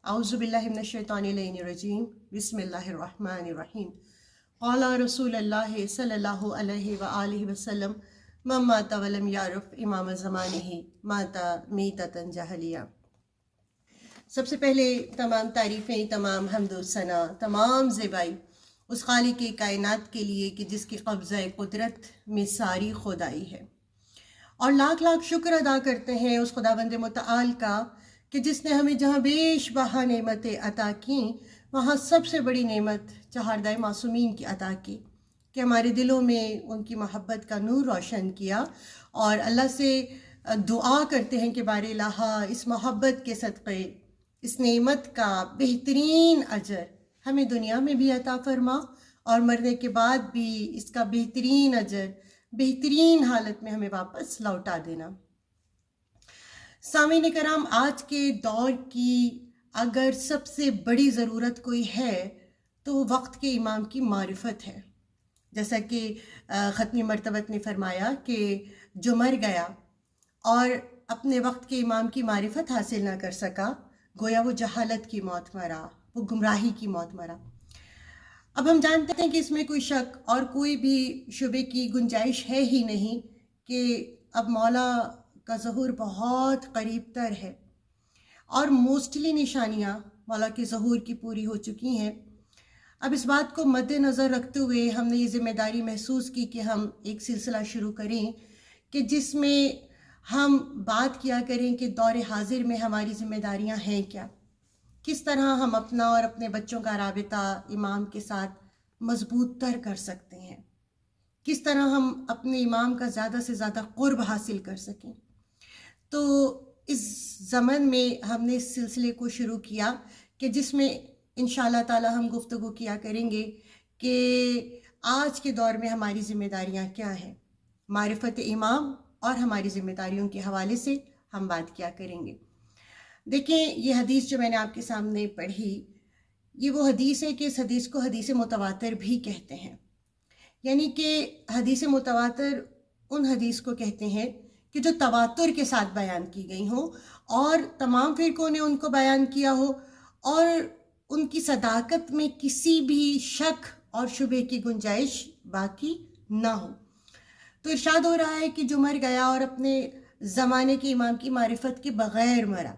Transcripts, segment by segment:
اعوذ باللہ من الشیطان الرجیم بسم اللہ الرحمن الرحیم قال رسول اللہ صلی اللہ علیہ وآلہ وسلم من مات ولم یعرف امام زمانہ مات میتۃ جاہلیہ۔ سب سے پہلے تمام تعریفیں، تمام حمد و ثنا، تمام زیبائی اس خالق کائنات کے لیے کہ جس کی قبضہ قدرت میں ساری خدائی ہے، اور لاکھ لاکھ شکر ادا کرتے ہیں اس خداوند متعال کا کہ جس نے ہمیں جہاں بیش بہا نعمتیں عطا کیں وہاں سب سے بڑی نعمت چہاردہ معصومین کی عطا کی، کہ ہمارے دلوں میں ان کی محبت کا نور روشن کیا، اور اللہ سے دعا کرتے ہیں کہ بار الہا اس محبت کے صدقے اس نعمت کا بہترین اجر ہمیں دنیا میں بھی عطا فرما، اور مرنے کے بعد بھی اس کا بہترین اجر بہترین حالت میں ہمیں واپس لوٹا دینا۔ سامعین کرام، آج کے دور کی اگر سب سے بڑی ضرورت کوئی ہے تو وہ وقت کے امام کی معرفت ہے۔ جیسا کہ ختمی مرتبت نے فرمایا کہ جو مر گیا اور اپنے وقت کے امام کی معرفت حاصل نہ کر سکا، گویا وہ جہالت کی موت مرا، وہ گمراہی کی موت مرا۔ اب ہم جانتے ہیں کہ اس میں کوئی شک اور کوئی بھی شبے کی گنجائش ہے ہی نہیں کہ اب مولا کا ظہور بہت قریب تر ہے، اور موسٹلی نشانیاں مولا کے ظہور کی پوری ہو چکی ہیں۔ اب اس بات کو مد نظر رکھتے ہوئے ہم نے یہ ذمہ داری محسوس کی کہ ہم ایک سلسلہ شروع کریں کہ جس میں ہم بات کیا کریں کہ دور حاضر میں ہماری ذمہ داریاں ہیں کیا، کس طرح ہم اپنا اور اپنے بچوں کا رابطہ امام کے ساتھ مضبوط تر کر سکتے ہیں، کس طرح ہم اپنے امام کا زیادہ سے زیادہ قرب حاصل کر سکیں۔ تو اس زمن میں ہم نے اس سلسلے کو شروع کیا کہ جس میں انشاءاللہ تعالی ہم گفتگو کیا کریں گے کہ آج کے دور میں ہماری ذمہ داریاں کیا ہیں، معرفت امام اور ہماری ذمہ داریوں کے حوالے سے ہم بات کیا کریں گے۔ دیکھیں، یہ حدیث جو میں نے آپ کے سامنے پڑھی، یہ وہ حدیث ہے کہ اس حدیث کو حدیث متواتر بھی کہتے ہیں، یعنی کہ حدیث متواتر ان حدیث کو کہتے ہیں کہ جو تواتر کے ساتھ بیان کی گئی ہوں اور تمام فرقوں نے ان کو بیان کیا ہو، اور ان کی صداقت میں کسی بھی شک اور شبہ کی گنجائش باقی نہ ہو۔ تو ارشاد ہو رہا ہے کہ جو مر گیا اور اپنے زمانے کے امام کی معرفت کے بغیر مرا۔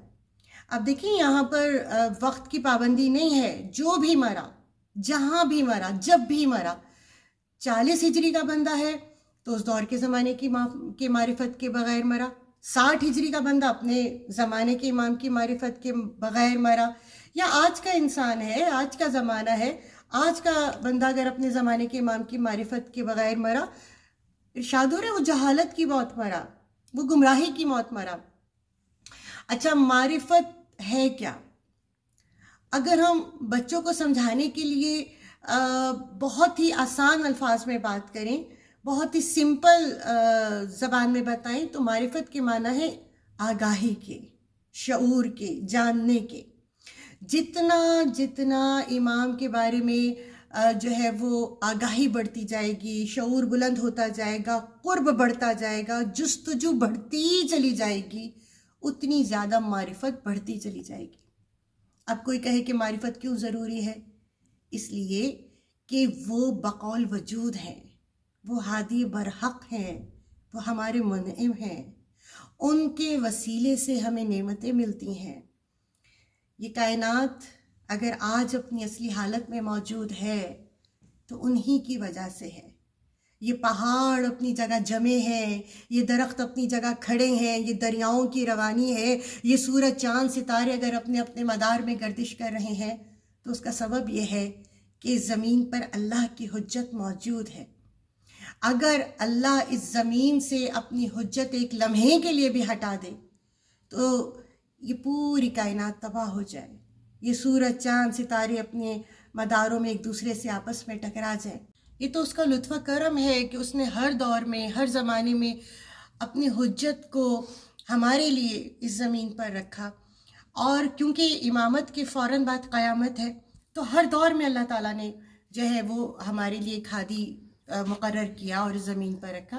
اب دیکھیں، یہاں پر وقت کی پابندی نہیں ہے، جو بھی مرا، جہاں بھی مرا، جب بھی مرا، 40 ہجری کا بندہ ہے تو اس دور کے زمانے کی معرفت کے بغیر مرا، 60 ہجری کا بندہ اپنے زمانے کے امام کی معرفت کے بغیر مرا، یا آج کا انسان ہے، آج کا زمانہ ہے، آج کا بندہ اگر اپنے زمانے کے امام کی معرفت کے بغیر مرا، ارشاد ہو رہا ہے وہ جہالت کی موت مرا، وہ گمراہی کی موت مرا۔ اچھا، معرفت ہے کیا؟ اگر ہم بچوں کو سمجھانے کے لیے بہت ہی آسان الفاظ میں بات کریں، بہت ہی سمپل زبان میں بتائیں تو معرفت کے معنی ہے آگاہی کے، شعور کے، جاننے کے۔ جتنا جتنا امام کے بارے میں جو ہے وہ آگاہی بڑھتی جائے گی، شعور بلند ہوتا جائے گا، قرب بڑھتا جائے گا، جستجو بڑھتی چلی جائے گی، اتنی زیادہ معرفت بڑھتی چلی جائے گی۔ اب کوئی کہے کہ معرفت کیوں ضروری ہے؟ اس لیے کہ وہ بقول وجود ہیں، وہ ہادی برحق ہیں، وہ ہمارے منعم ہیں، ان کے وسیلے سے ہمیں نعمتیں ملتی ہیں۔ یہ کائنات اگر آج اپنی اصلی حالت میں موجود ہے تو انہی کی وجہ سے ہے۔ یہ پہاڑ اپنی جگہ جمے ہیں، یہ درخت اپنی جگہ کھڑے ہیں، یہ دریاؤں کی روانی ہے، یہ سورج چاند ستارے اگر اپنے اپنے مدار میں گردش کر رہے ہیں تو اس کا سبب یہ ہے کہ زمین پر اللہ کی حجت موجود ہے۔ اگر اللہ اس زمین سے اپنی حجت ایک لمحے کے لیے بھی ہٹا دے تو یہ پوری کائنات تباہ ہو جائے، یہ سورج چاند ستارے اپنے مداروں میں ایک دوسرے سے آپس میں ٹکرا جائیں۔ یہ تو اس کا لطف کرم ہے کہ اس نے ہر دور میں، ہر زمانے میں اپنی حجت کو ہمارے لیے اس زمین پر رکھا، اور کیونکہ امامت کے فوراً بعد قیامت ہے تو ہر دور میں اللہ تعالیٰ نے جو ہے وہ ہمارے لیے ایک ہادی مقرر کیا اور اس زمین پر رکھا۔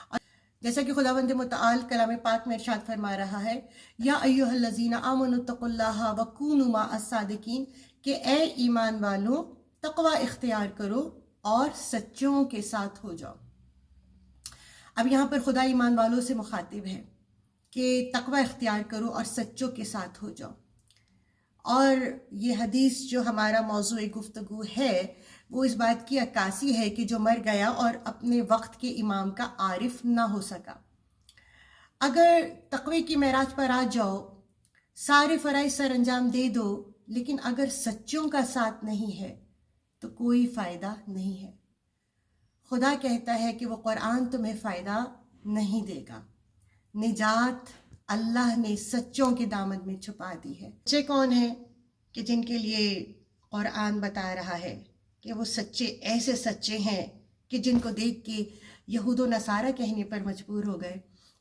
اور جیسا کہ خداوند متعال کلام پاک میں ارشاد فرما رہا ہے، یا ایھا الذین آمنوا اتقوا اللہ وکونوا مع الصادقین، کہ اے ایمان والو تقوی اختیار کرو اور سچوں کے ساتھ ہو جاؤ۔ اب یہاں پر خدا ایمان والوں سے مخاطب ہے کہ تقوی اختیار کرو اور سچوں کے ساتھ ہو جاؤ۔ اور یہ حدیث جو ہمارا موضوع گفتگو ہے وہ اس بات کی عکاسی ہے کہ جو مر گیا اور اپنے وقت کے امام کا عارف نہ ہو سکا، اگر تقوی کی معراج پر آ جاؤ، سارے فرائض سر انجام دے دو، لیکن اگر سچوں کا ساتھ نہیں ہے تو کوئی فائدہ نہیں ہے۔ خدا کہتا ہے کہ وہ قرآن تمہیں فائدہ نہیں دے گا۔ نجات اللہ نے سچوں کے دامن میں چھپا دی ہے۔ سچے کون ہیں؟ کہ جن کے لیے قرآن بتا رہا ہے کہ وہ سچے ایسے سچے ہیں کہ جن کو دیکھ کے یہود و نصارہ کہنے پر مجبور ہو گئے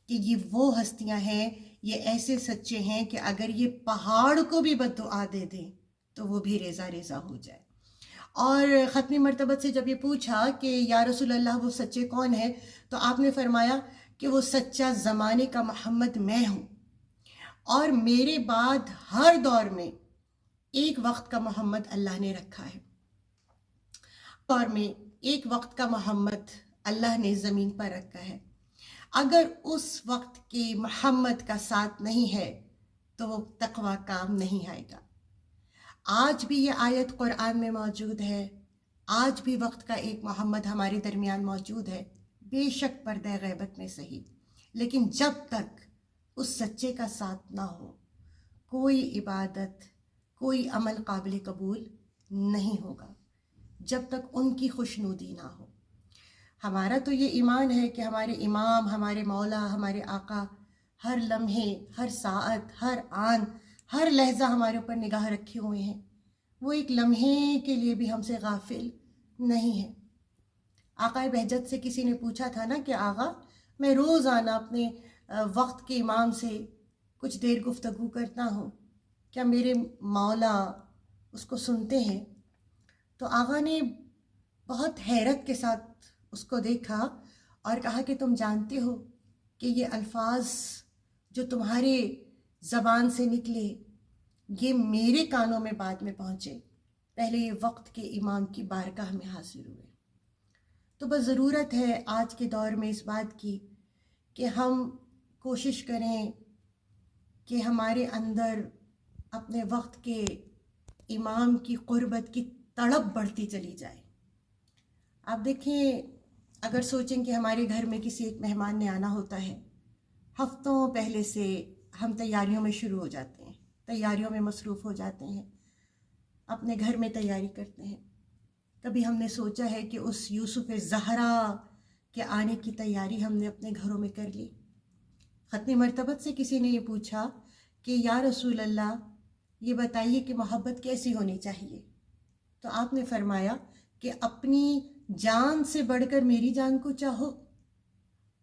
کہ یہ وہ ہستیاں ہیں، یہ ایسے سچے ہیں کہ اگر یہ پہاڑ کو بھی بددعا دے دیں تو وہ بھی ریزہ ریزہ ہو جائے۔ اور ختمی مرتبت سے جب یہ پوچھا کہ یا رسول اللہ وہ سچے کون ہیں، تو آپ نے فرمایا کہ وہ سچا زمانے کا محمد میں ہوں، اور میرے بعد ہر دور میں ایک وقت کا محمد اللہ نے رکھا ہے، دور میں ایک وقت کا محمد اللہ نے زمین پر رکھا ہے۔ اگر اس وقت کے محمد کا ساتھ نہیں ہے تو وہ تقوی کام نہیں آئے گا۔ آج بھی یہ آیت قرآن میں موجود ہے، آج بھی وقت کا ایک محمد ہمارے درمیان موجود ہے، بے شک پردہ غیبت میں صحیح، لیکن جب تک اس سچے کا ساتھ نہ ہو کوئی عبادت، کوئی عمل قابل قبول نہیں ہوگا، جب تک ان کی خوشنودی نہ ہو۔ ہمارا تو یہ ایمان ہے کہ ہمارے امام، ہمارے مولا، ہمارے آقا ہر لمحے، ہر ساعت، ہر آن، ہر لحظہ ہمارے اوپر نگاہ رکھے ہوئے ہیں، وہ ایک لمحے کے لیے بھی ہم سے غافل نہیں ہے۔ آقا بہجت سے کسی نے پوچھا تھا نا کہ آقا میں روزانہ اپنے وقت کے امام سے کچھ دیر گفتگو کرتا ہوں، کیا میرے مولا اس کو سنتے ہیں؟ تو آقا نے بہت حیرت کے ساتھ اس کو دیکھا اور کہا کہ تم جانتے ہو کہ یہ الفاظ جو تمہارے زبان سے نکلے یہ میرے کانوں میں بعد میں پہنچے، پہلے یہ وقت کے امام کی بارگاہ میں حاضر ہوئے۔ تو بس ضرورت ہے آج کے دور میں اس بات کی کہ ہم کوشش کریں کہ ہمارے اندر اپنے وقت کے امام کی قربت کی تڑپ بڑھتی چلی جائے۔ آپ دیکھیں، اگر سوچیں کہ ہمارے گھر میں کسی ایک مہمان نے آنا ہوتا ہے، ہفتوں پہلے سے ہم تیاریوں میں شروع ہو جاتے ہیں، تیاریوں میں مصروف ہو جاتے ہیں، اپنے گھر میں تیاری کرتے ہیں۔ کبھی ہم نے سوچا ہے کہ اس یوسف زہرا کے آنے کی تیاری ہم نے اپنے گھروں میں کر لی؟ ختمی مرتبت سے کسی نے یہ پوچھا کہ یا رسول اللہ یہ بتائیے کہ محبت کیسی ہونی چاہیے؟ تو آپ نے فرمایا کہ اپنی جان سے بڑھ کر میری جان کو چاہو،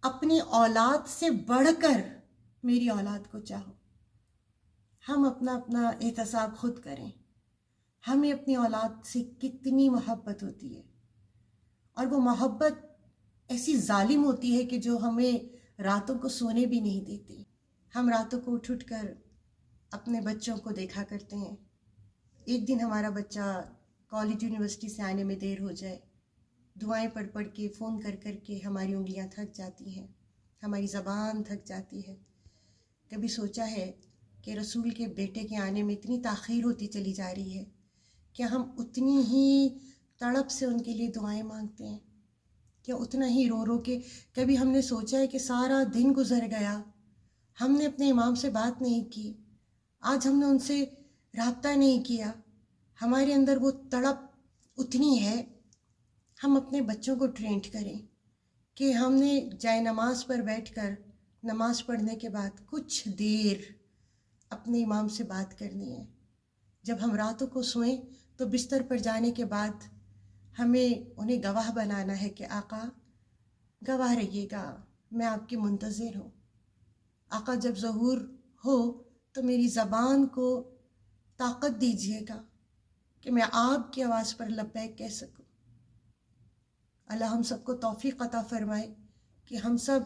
اپنی اولاد سے بڑھ کر میری اولاد کو چاہو۔ ہم اپنا احتساب خود کریں، ہمیں اپنی اولاد سے کتنی محبت ہوتی ہے، اور وہ محبت ایسی ظالم ہوتی ہے کہ جو ہمیں راتوں کو سونے بھی نہیں دیتی۔ ہم راتوں کو اٹھ کر اپنے بچوں کو دیکھا کرتے ہیں، ایک دن ہمارا بچہ کالج یونیورسٹی سے آنے میں دیر ہو جائے، دعائیں پڑھ پڑھ کے، فون کر کر کے ہماری انگلیاں تھک جاتی ہیں، ہماری زبان تھک جاتی ہے۔ کبھی سوچا ہے کہ رسول کے بیٹے کے آنے میں اتنی تاخیر ہوتی چلی جا رہی ہے، کیا ہم اتنی ہی تڑپ سے ان کے لیے دعائیں مانگتے ہیں؟ کیا اتنا ہی رو رو کے کبھی ہم نے سوچا ہے کہ سارا دن گزر گیا، ہم نے اپنے امام سے بات نہیں کی، آج ہم نے ان سے رابطہ نہیں کیا؟ ہمارے اندر وہ تڑپ اتنی ہے۔ ہم اپنے بچوں کو ٹرینڈ کریں کہ ہم نے جائے نماز پر بیٹھ کر نماز پڑھنے کے بعد کچھ دیر اپنے امام سے بات کرنی ہے۔ جب ہم راتوں کو سوئیں تو بستر پر جانے کے بعد ہمیں انہیں گواہ بنانا ہے کہ آقا گواہ رہیے گا، میں آپ کی منتظر ہوں۔ آقا جب ظہور ہو تو میری زبان کو طاقت دیجیے گا کہ میں آپ کی آواز پر لبیک کہہ سکوں۔ اللہ ہم سب کو توفیق عطا فرمائے کہ ہم سب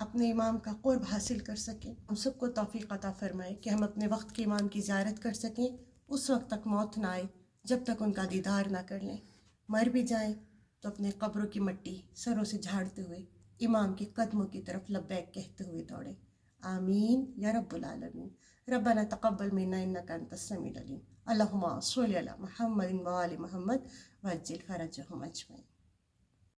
اپنے امام کا قرب حاصل کر سکیں. ہم سب کو توفیق عطا فرمائے کہ ہم اپنے وقت کے امام کی زیارت کر سکیں، اس وقت تک موت نہ آئے جب تک ان کا دیدار نہ کر لیں. مر بھی جائیں تو اپنے قبروں کی مٹی سروں سے جھاڑتے ہوئے امام کے قدموں کی طرف لبیک کہتے ہوئے دوڑیں. آمین یا رب العالمین. ربنا تقبل منا انك انت السميع العليم. اللهم صل على محمد وآل محمد وعجل فرجهم اجمعين.